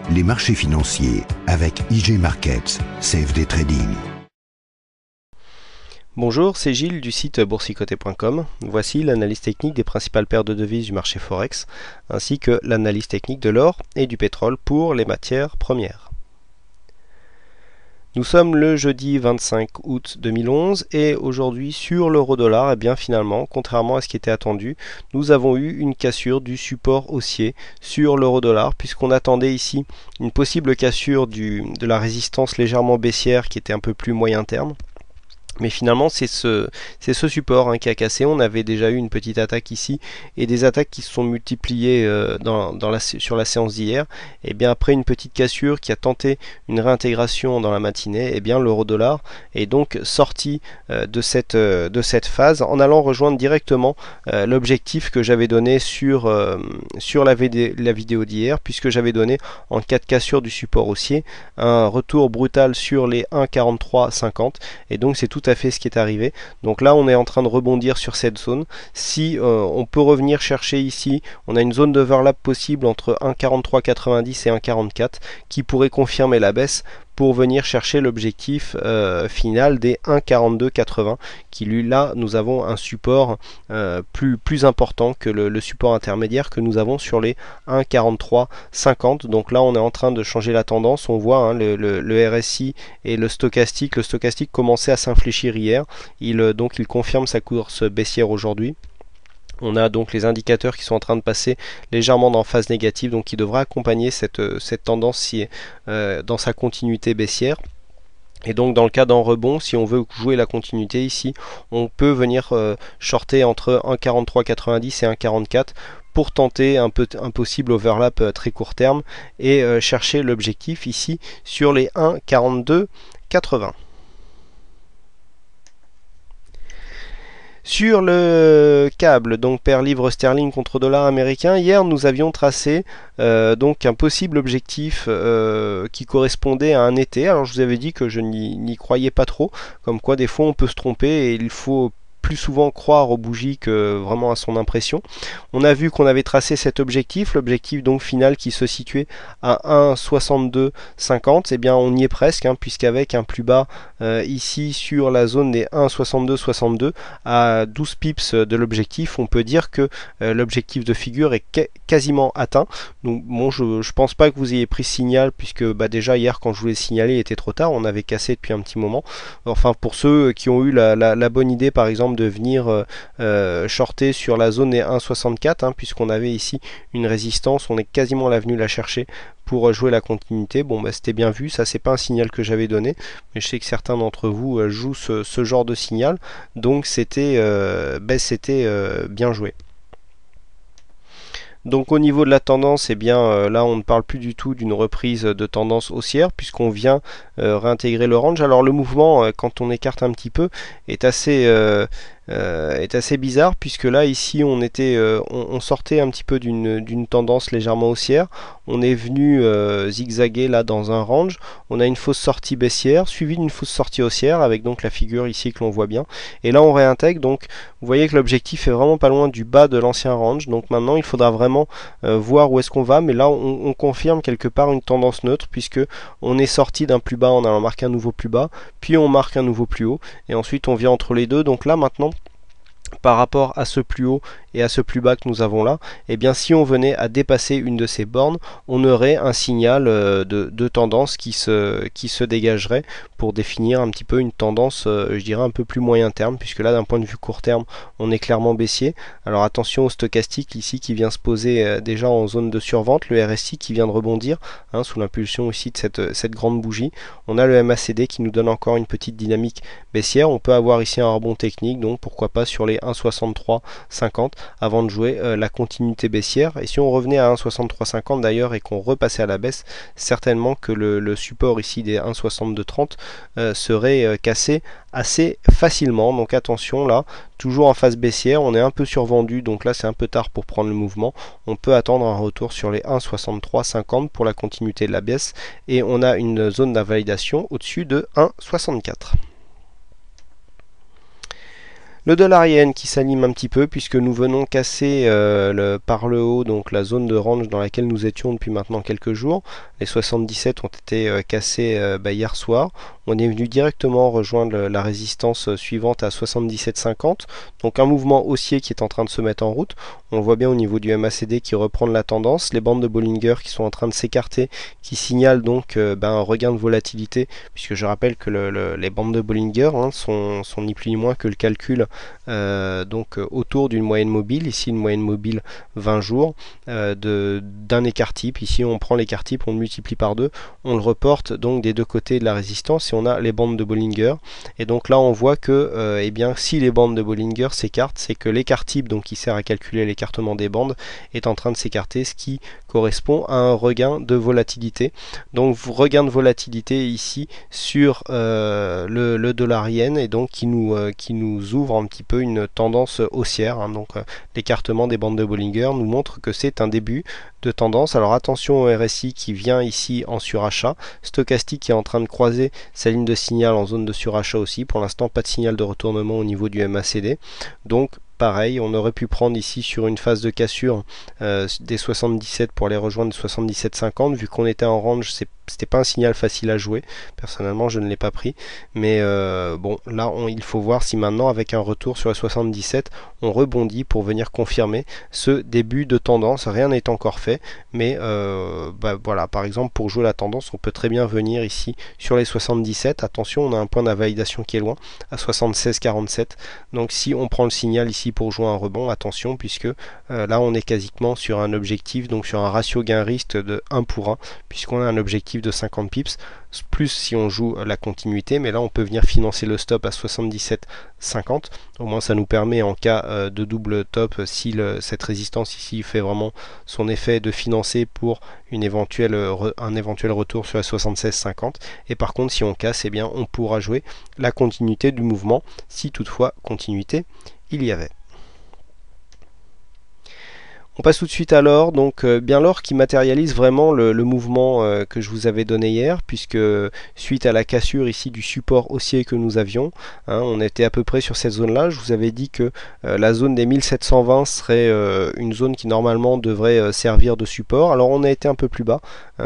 les marchés financiers avec IG Markets, CFD Trading. Bonjour, c'est Gilles du site boursicoté.com. Voici l'analyse technique des principales paires de devises du marché Forex, ainsi que l'analyse technique de l'or et du pétrole pour les matières premières. Nous sommes le jeudi 25 août 2011 et aujourd'hui sur l'euro-dollar, bien finalement, contrairement à ce qui était attendu, nous avons eu une cassure du support haussier sur l'euro-dollar puisqu'on attendait ici une possible cassure de la résistance légèrement baissière qui était un peu plus moyen terme. Mais finalement, c'est ce support qui a cassé. On avait déjà eu une petite attaque ici et des attaques qui se sont multipliées sur la séance d'hier. Et bien après une petite cassure qui a tenté une réintégration dans la matinée, et bien l'euro-dollar est donc sorti de cette phase en allant rejoindre directement l'objectif que j'avais donné sur la vidéo d'hier, puisque j'avais donné en cas de cassure du support haussier un retour brutal sur les 1,4350 et donc c'est tout à fait ce qui est arrivé. Donc là on est en train de rebondir sur cette zone. Si on peut revenir chercher ici, on a une zone d'overlap possible entre 1,4390 et 1,44 qui pourrait confirmer la baisse pour venir chercher l'objectif final des 1,4280 qui lui là nous avons un support plus important que le support intermédiaire que nous avons sur les 1,4350. donc là on est en train de changer la tendance, on voit le RSI et le stochastique commençait à s'infléchir hier, il confirme sa course baissière aujourd'hui. On a donc les indicateurs qui sont en train de passer légèrement dans phase négative, donc qui devra accompagner cette tendance dans sa continuité baissière. Et donc dans le cas d'un rebond, si on veut jouer la continuité ici, on peut venir shorter entre 1,4390 et 1,44 pour tenter un possible overlap très court terme et chercher l'objectif ici sur les 1,4280. Sur le câble, donc paire livre sterling contre dollar américain, hier nous avions tracé donc un possible objectif qui correspondait à un été. Alors je vous avais dit que je n'y croyais pas trop, comme quoi des fois on peut se tromper et il faut plus souvent croire aux bougies que vraiment à son impression. On a vu qu'on avait tracé cet objectif, l'objectif donc final qui se situait à 1,6250, et bien on y est presque, puisqu'avec un plus bas ici sur la zone des 1,6262 à 12 pips de l'objectif, on peut dire que l'objectif de figure est quasiment atteint. Donc bon, je pense pas que vous ayez pris ce signal, puisque déjà hier quand je vous l'ai signalé il était trop tard, on avait cassé depuis un petit moment. Enfin pour ceux qui ont eu la bonne idée par exemple de venir shorter sur la zone des 1,64, puisqu'on avait ici une résistance, on est quasiment là venu la chercher pour jouer la continuité. Bon c'était bien vu, ça c'est pas un signal que j'avais donné, mais je sais que certains d'entre vous jouent ce genre de signal, donc c'était bien joué. Donc au niveau de la tendance, là on ne parle plus du tout d'une reprise de tendance haussière puisqu'on vient réintégrer le range. Alors le mouvement, quand on écarte un petit peu, est assez bizarre, puisque là ici on sortait un petit peu d'une tendance légèrement haussière, on est venu zigzaguer là dans un range, on a une fausse sortie baissière suivie d'une fausse sortie haussière avec donc la figure ici que l'on voit bien, et là on réintègre. Donc vous voyez que l'objectif est vraiment pas loin du bas de l'ancien range, donc maintenant il faudra vraiment voir où est-ce qu'on va, mais là on confirme quelque part une tendance neutre, puisque on est sorti d'un plus bas en allant marquer un nouveau plus bas, puis on marque un nouveau plus haut, et ensuite on vient entre les deux. Donc là maintenant, par rapport à ce plus haut et à ce plus bas que nous avons là, si on venait à dépasser une de ces bornes, on aurait un signal de tendance qui se dégagerait pour définir un petit peu une tendance, je dirais un peu plus moyen terme, puisque là d'un point de vue court terme on est clairement baissier. Alors attention au stochastique ici qui vient se poser déjà en zone de survente, le RSI qui vient de rebondir sous l'impulsion ici de cette grande bougie. On a le MACD qui nous donne encore une petite dynamique baissière. On peut avoir ici un rebond technique, donc pourquoi pas sur les 1,6350 avant de jouer la continuité baissière. Et si on revenait à 1,6350 d'ailleurs et qu'on repassait à la baisse, certainement que le support ici des 1,6230 serait cassé assez facilement. Donc attention là, toujours en phase baissière, on est un peu survendu, donc là c'est un peu tard pour prendre le mouvement. On peut attendre un retour sur les 1,6350 pour la continuité de la baisse, et on a une zone d'invalidation au-dessus de 1,64. Le dollar yen qui s'anime un petit peu puisque nous venons casser par le haut donc la zone de range dans laquelle nous étions depuis maintenant quelques jours. Les 77 ont été cassés hier soir. On est venu directement rejoindre la résistance suivante à 77,50. Donc un mouvement haussier qui est en train de se mettre en route. On voit bien au niveau du MACD qui reprend de la tendance. Les bandes de Bollinger qui sont en train de s'écarter, qui signalent donc un regain de volatilité, puisque je rappelle que les bandes de Bollinger sont ni plus ni moins que le calcul autour d'une moyenne mobile. Ici une moyenne mobile 20 jours d'un écart type. Ici on prend l'écart type, on le multiplie par 2, on le reporte donc des deux côtés de la résistance et on a les bandes de Bollinger. Et donc là on voit que si les bandes de Bollinger s'écartent, c'est que l'écart type donc qui sert à calculer l'écartement des bandes est en train de s'écarter, ce qui correspond à un regain de volatilité. Donc regain de volatilité ici sur le dollar yen, et donc qui nous ouvre un petit peu une tendance haussière. Donc l'écartement des bandes de Bollinger nous montre que c'est un début de tendance. Alors attention au RSI qui vient ici en surachat, stochastique qui est en train de croiser sa ligne de signal en zone de surachat aussi. Pour l'instant pas de signal de retournement au niveau du MACD, donc pareil, on aurait pu prendre ici sur une phase de cassure des 77 pour les rejoindre 77,50. Vu qu'on était en range, c'était pas un signal facile à jouer. Personnellement, je ne l'ai pas pris. Mais bon, là, il faut voir si maintenant, avec un retour sur les 77, on rebondit pour venir confirmer ce début de tendance. Rien n'est encore fait. Mais voilà, par exemple, pour jouer la tendance, on peut très bien venir ici sur les 77. Attention, on a un point d'invalidation qui est loin, à 76,47. Donc si on prend le signal ici pour jouer un rebond, attention, puisque là on est quasiment sur un objectif, donc sur un ratio gain-risque de 1 pour 1, puisqu'on a un objectif de 50 pips, plus si on joue la continuité, mais là on peut venir financer le stop à 77,50. Au moins ça nous permet en cas de double top, si cette résistance ici fait vraiment son effet, de financer pour un éventuel retour sur la 76,50. Et par contre si on casse, eh bien on pourra jouer la continuité du mouvement, si toutefois continuité il y avait. On passe tout de suite à l'or, donc bien l'or qui matérialise vraiment le mouvement que je vous avais donné hier, puisque suite à la cassure ici du support haussier que nous avions, on était à peu près sur cette zone là. Je vous avais dit que la zone des 1720 serait une zone qui normalement devrait servir de support. Alors on a été un peu plus bas,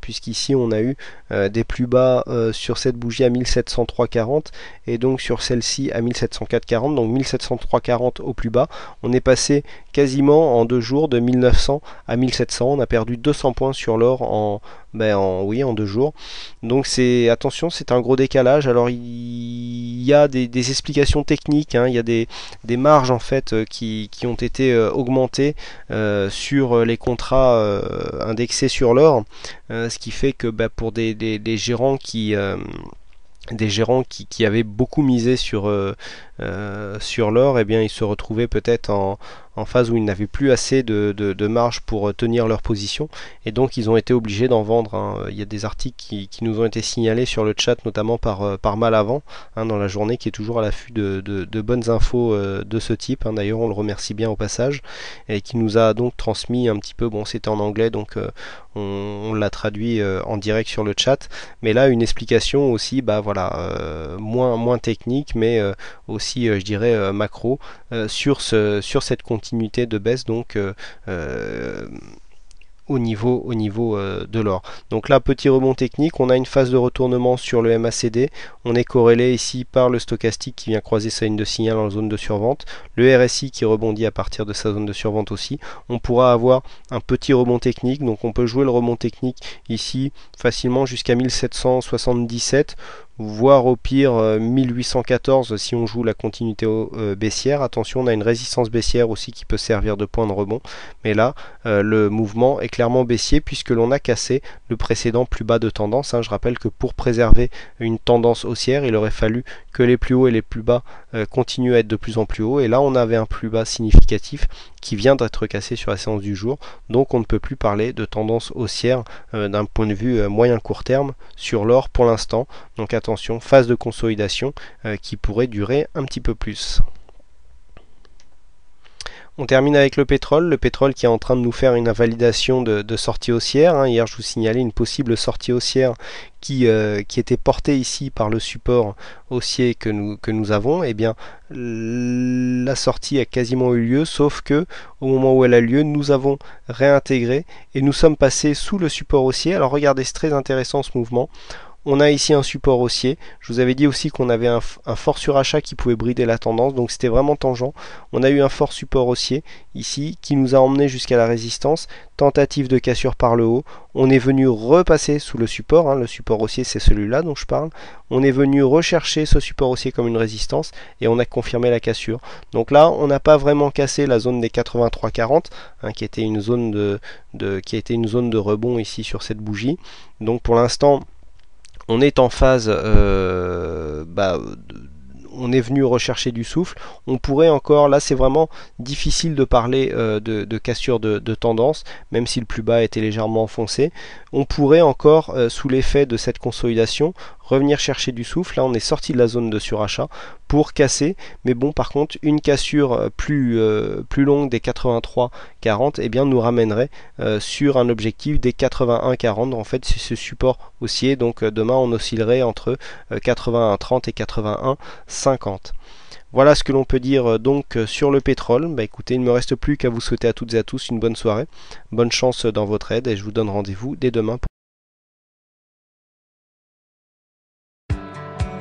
puisqu'ici on a eu des plus bas sur cette bougie à 1703,40 et donc sur celle-ci à 1704,40, donc 1703,40 au plus bas. On est passé quasiment en 2 jours de 1900 à 1700, on a perdu 200 points sur l'or en 2 jours. Donc attention, c'est un gros décalage. Alors il y a des explications techniques, il y a des marges en fait qui ont été augmentées sur les contrats indexés sur l'or, ce qui fait que pour des gérants qui avaient beaucoup misé sur l'or, eh bien ils se retrouvaient peut-être en phase où ils n'avaient plus assez de marge pour tenir leur position, et donc ils ont été obligés d'en vendre. Il y a des articles qui nous ont été signalés sur le chat, notamment par Malavant dans la journée, qui est toujours à l'affût de bonnes infos de ce type. D'ailleurs on le remercie bien au passage, et qui nous a donc transmis un petit peu, bon c'était en anglais donc on l'a traduit en direct sur le chat, mais là une explication aussi moins technique, mais aussi je dirais macro sur cette continuité de baisse, donc au niveau de l'or. Donc là, petit rebond technique, on a une phase de retournement sur le MACD, on est corrélé ici par le stochastique qui vient croiser sa ligne de signal en zone de survente, le RSI qui rebondit à partir de sa zone de survente aussi. On pourra avoir un petit rebond technique, donc on peut jouer le rebond technique ici facilement jusqu'à 1777, voire au pire 1814 si on joue la continuité baissière. Attention, on a une résistance baissière aussi qui peut servir de point de rebond, mais là le mouvement est clairement baissier puisque l'on a cassé le précédent plus bas de tendance. Je rappelle que pour préserver une tendance haussière, il aurait fallu que les plus hauts et les plus bas continuent à être de plus en plus hauts, et là on avait un plus bas significatif qui vient d'être cassé sur la séance du jour, donc on ne peut plus parler de tendance haussière d'un point de vue moyen court terme sur l'or pour l'instant. Donc attention, phase de consolidation qui pourrait durer un petit peu plus. On termine avec le pétrole qui est en train de nous faire une invalidation de sortie haussière. Hein. Hier, je vous signalais une possible sortie haussière qui était portée ici par le support haussier que nous avons. Eh bien, la sortie a quasiment eu lieu, sauf que au moment où elle a lieu, nous avons réintégré et nous sommes passés sous le support haussier. Alors regardez, c'est très intéressant ce mouvement. On a ici un support haussier. Je vous avais dit aussi qu'on avait un fort surachat qui pouvait brider la tendance, donc c'était vraiment tangent. On a eu un fort support haussier ici qui nous a emmené jusqu'à la résistance. Tentative de cassure par le haut. On est venu repasser sous le support. Hein. Le support haussier, c'est celui-là dont je parle. On est venu rechercher ce support haussier comme une résistance et on a confirmé la cassure. Donc là, on n'a pas vraiment cassé la zone des 83,40, hein, qui était une zone de rebond ici sur cette bougie. Donc pour l'instant, on est en phase, on est venu rechercher du souffle. On pourrait encore, là c'est vraiment difficile de parler de cassure de tendance, même si le plus bas était légèrement enfoncé. On pourrait encore, sous l'effet de cette consolidation, revenir chercher du souffle. Là on est sorti de la zone de surachat pour casser, mais bon, par contre une cassure plus longue des 83,40 eh bien nous ramènerait sur un objectif des 81,40. En fait c'est ce support haussier, donc demain on oscillerait entre 81,30 et 81,50. Voilà ce que l'on peut dire donc sur le pétrole. Écoutez, il ne me reste plus qu'à vous souhaiter à toutes et à tous une bonne soirée, bonne chance dans votre aide et je vous donne rendez-vous dès demain.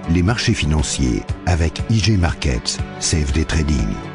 Les marchés financiers avec IG Markets, CFD Trading.